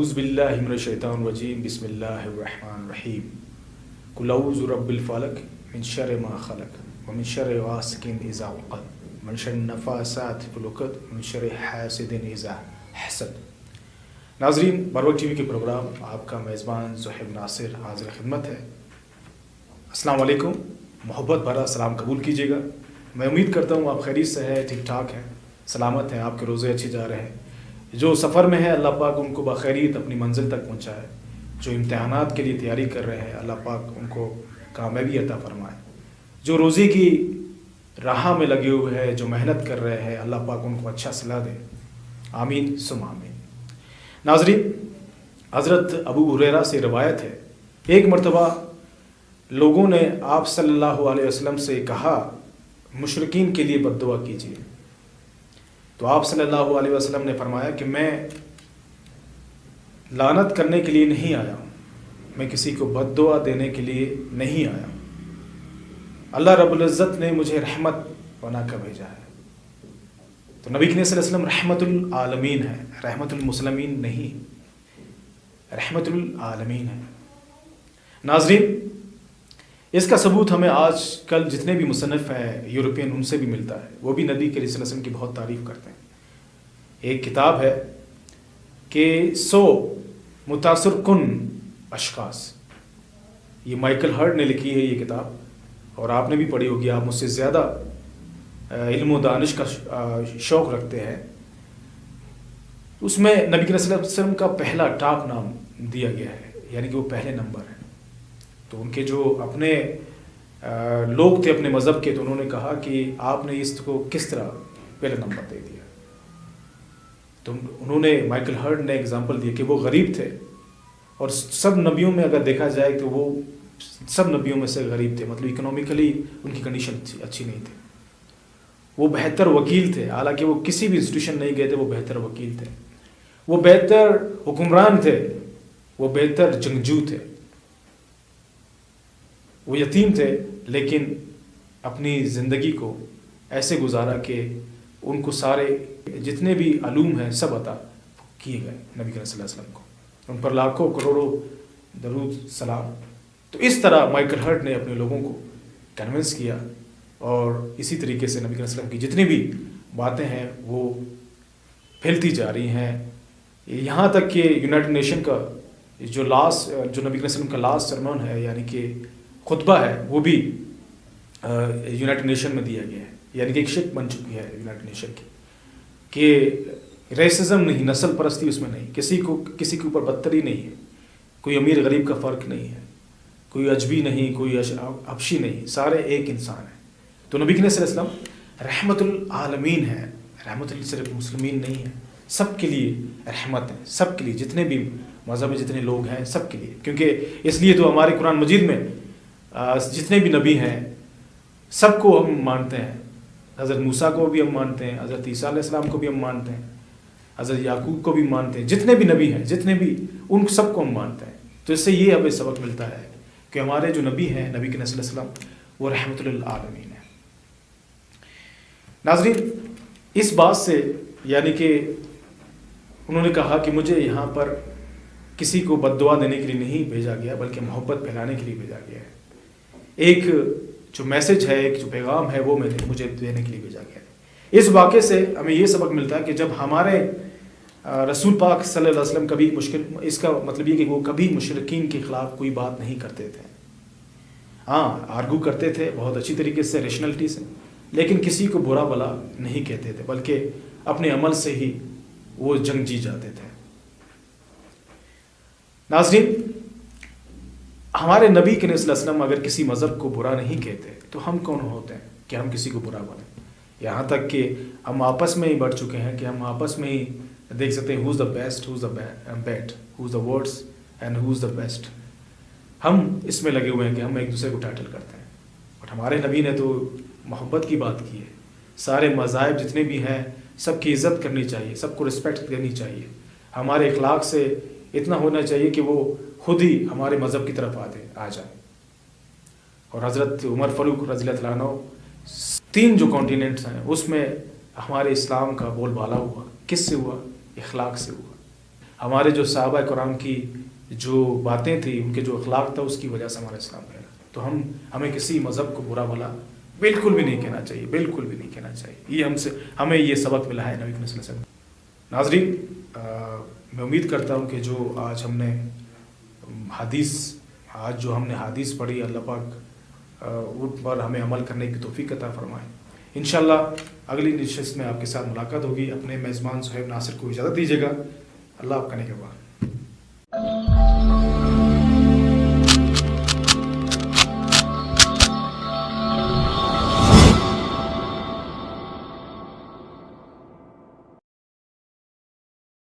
अऊज़ु बिल्लाहि मिनश शैतानिर रजीम बिस्मिल्लाहिर रहमानिर रहीम कुल अऊज़ु बिरब्बिल फलक मिन शर्रि मा खलक व मिन शर्रि गासिकिन इज़ा वक़ब व मिन शर्रि नफ़ासाति फ़िल उक़द व मिन शर्रि हासिदिन इज़ा हसद। नाज़रीन, बरवक्त टीवी के प्रोग्राम आपका मेज़बान ज़ुहैब नासिर हाज़िर खिदमत है। अस्सलाम वालेकुम, मोहब्बत भरा सलाम कबूल कीजिएगा। मैं उम्मीद करता हूँ आप खैरियत से हैं, ठीक ठाक हैं, सलामत हैं, आपके रोज़े अच्छे जा रहे हैं। जो सफ़र में है अल्लाह पाक उनको बखैरियत अपनी मंजिल तक पहुँचाए। जो इम्तिहानात के लिए तैयारी कर रहे हैं अल्लाह पाक उनको कामयाबी अता फरमाए। जो रोज़ी की राह में लगे हुए हैं, जो मेहनत कर रहे हैं, अल्लाह पाक उनको अच्छा सलाह दे। आमीन सुम आमीन। नाज़रीन, हज़रत अबू हुरैरा से रवायत है, एक मरतबा लोगों ने आप सल्लल्लाहु अलैहि वसल्लम से कहा मुशरिकीन के लिए बद्दुआ कीजिए। तो आप सल्लल्लाहु अलैहि वसल्लम ने फरमाया कि मैं लानत करने के लिए नहीं आया हूँ, मैं किसी को बद्दुआ देने के लिए नहीं आया हूँ। अल्लाह रब्बुल इज़्ज़त ने मुझे रहमत बना कर भेजा है। तो नबी करीम सल्लल्लाहु अलैहि वसल्लम रहमतुल आलमीन है, रहमतुल मुस्लिमीन नहीं, रहमतुल आलमीन है। नाज़रीन, इसका सबूत हमें आज कल जितने भी मुसन्निफ़ हैं यूरोपियन उनसे भी मिलता है। वो भी नबी करीम सल्लल्लाहु अलैहि वसल्लम की बहुत तारीफ़ करते हैं। एक किताब है कि 100 मुतासिर कुन अशख़ास, ये माइकल हर्ड ने लिखी है ये किताब, और आपने भी पढ़ी होगी। आप मुझसे ज़्यादा इल्म व दानिश का शौक़ रखते हैं। उसमें नबी करीम सल्लल्लाहु अलैहि वसल्लम का पहला टॉप नाम दिया गया है, यानी कि वो पहले नंबर है। तो उनके जो अपने लोग थे अपने मज़हब के, तो उन्होंने कहा कि आपने इसको किस तरह पहला नंबर दे दिया। तो उन्होंने माइकल हर्ड ने एग्जांपल दिया कि वो गरीब थे, और सब नबियों में अगर देखा जाए तो वो सब नबियों में से गरीब थे, मतलब इकोनॉमिकली उनकी कंडीशन अच्छी नहीं थी। वो बेहतर वकील थे, हालांकि वो किसी भी इंस्टीट्यूशन नहीं गए थे, वो बेहतर वकील थे, वो बेहतर हुक्मरान थे, वो बेहतर जंगजू थे, वो यतीम थे, लेकिन अपनी ज़िंदगी को ऐसे गुजारा कि उनको सारे जितने भी अलूम हैं सब अता किए गए नबी करीम सल्लल्लाहु अलैहि वसल्लम को, उन पर लाखों करोड़ों दरूद सलाम। तो इस तरह माइकल हर्ट ने अपने लोगों को कन्विंस किया, और इसी तरीके से नबी करीम सल्लल्लाहु अलैहि वसल्लम की जितनी भी बातें हैं वो फैलती जा रही हैं। यहाँ तक कि यूनाइटेड नेशन का जो नबी करीम सल्लल्लाहु अलैहि वसल्लम का लास्ट सरमन है, यानी कि खुतबा है, वो भी यूनाइटेड नेशन में दिया गया है, यानी कि एक शिक बन चुकी है यूनाइटेड नेशन की कि रेसिज्म नहीं, नस्ल परस्ती उसमें नहीं, किसी के ऊपर बदतरी नहीं है, कोई अमीर गरीब का फ़र्क नहीं है, कोई अजबी नहीं, कोई हबशी नहीं, सारे एक इंसान है। तो नबी करीम सल्लल्लाहु अलैहि वसल्लम रहमतुल आलमीन है, रहमतुल सिर्फ मुस्लिमीन नहीं है, सब के लिए रहमत है, सब के लिए, जितने भी मज़हब में जितने लोग हैं सब के लिए। क्योंकि इसलिए तो हमारे कुरान मजीद में जितने भी नबी हैं सबको हम मानते हैं। हज़रत मूसा को भी हम मानते हैं, हज़रत ईसा अलैहिस्सलाम को भी हम मानते हैं, हज़रत याकूब को भी मानते हैं, जितने भी नबी हैं, जितने भी, उन सबको हम मानते हैं। तो इससे ये हमें सबक मिलता है कि हमारे जो नबी हैं नबी करीम सल्लल्लाहु अलैहि वसल्लम वो रहमतुल आलमीन है। नाज़रीन, इस बात से यानी कि उन्होंने कहा कि मुझे यहाँ पर किसी को बद्दुआ देने के लिए नहीं भेजा गया, बल्कि मोहब्बत फैलाने के लिए भेजा गया है। एक जो मैसेज है, एक जो पैगाम है, वो मुझे देने के लिए भेजा गया है। इस वाक़े से हमें ये सबक मिलता है कि जब हमारे रसूल पाक सल्लल्लाहु अलैहि वसल्लम कभी मुश्किल, इसका मतलब ये कि वो कभी मुशरिकीन के ख़िलाफ़ कोई बात नहीं करते थे। हाँ, आर्गू करते थे बहुत अच्छी तरीके से, रेशनलिटी से, लेकिन किसी को बुरा भला नहीं कहते थे, बल्कि अपने अमल से ही वो जंग जी जाते थे। नाज़रीन, हमारे नबी करीम सल्लल्लाहु अलैहि वसल्लम अगर किसी मज़हब को बुरा नहीं कहते तो हम कौन होते हैं कि हम किसी को बुरा बोलें। यहाँ तक कि हम आपस में ही बढ़ चुके हैं कि हम आपस में ही देख सकते हैं, who is the best, who is the bed, who is the words and who is the best. हम इसमें लगे हुए हैं कि हम एक दूसरे को टाइटल करते हैं, बट हमारे नबी ने तो मोहब्बत की बात की है। सारे मज़ाहिब जितने भी हैं सबकी इज़्ज़त करनी चाहिए, सबको रिस्पेक्ट देनी चाहिए। हमारे इखलाक से इतना होना चाहिए कि वो खुद ही हमारे मज़हब की तरफ आ जाए। और हज़रत उमर फ़ारूक रज़ियल्लाहु अन्हु 3 जो कॉन्टिनेंट्स हैं उसमें हमारे इस्लाम का बोलबाला हुआ। किससे हुआ? इखलाक से हुआ। ہمارے جو صحابہ کرام کی جو باتیں تھیں، ان کے جو اخلاق تھا، اس کی وجہ سے ہمارا اسلام پھیلا. تو ہمیں کسی مذہب کو برا بھلا بالکل بھی نہیں کہنا چاہیے، بالکل بھی نہیں کہنا چاہیے. یہ ہمیں یہ سبق ملا ہے نبی کریم صلی اللہ علیہ وسلم. ناظرین، میں امید کرتا ہوں کہ جو آج ہم نے حدیث پڑھی، اللہ پاک ان پر ہمیں عمل کرنے کی توفیق عطا فرمائے. انشاءاللہ اگلی نشست میں آپ کے ساتھ ملاقات ہوگی. اپنے میزبان صہیب ناصر کو اجازت دیجیے گا. اللہ آپ کا نگہبان.